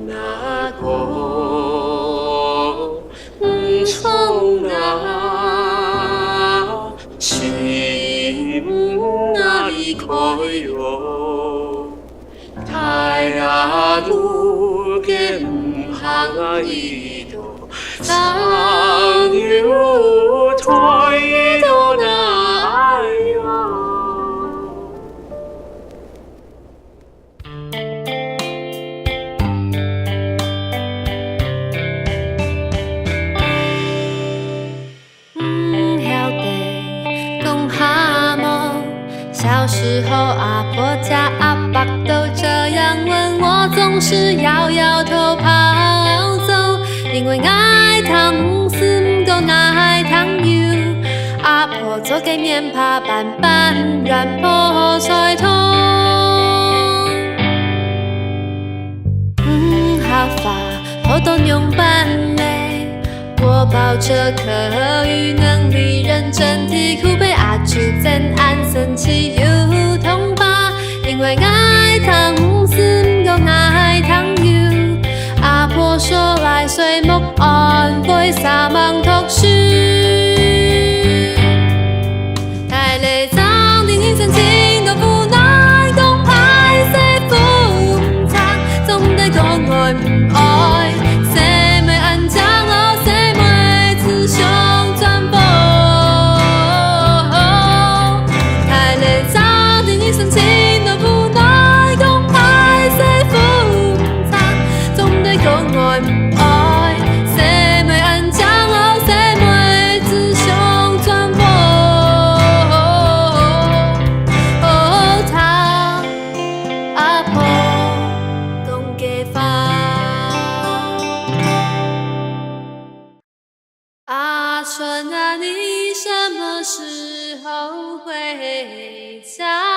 那个从那心那里开哟，太阳路给行一朵，上有推到那呀。小时候，阿婆家阿爸都这样问我，总是摇摇头跑走，因为爱糖是唔够爱糖油。阿婆做嘅面怕板板软破碎痛，好发好多牛板嘞。我抱着课语能力认真题库被阿主真安生气又痛吧，因为爱糖是唔够爱糖油。阿婆说来水木安慰沙芒读书，太累长定人生情都无奈讲歹势苦惨，总得讲爱唔爱，谁咪安怎我谁咪自相转播，太累长定人生情都无奈讲歹势苦惨，总得讲爱唔爱，谁咪安怎我谁咪自相转播。阿婆讲给发，阿春啊，你什么时候回家？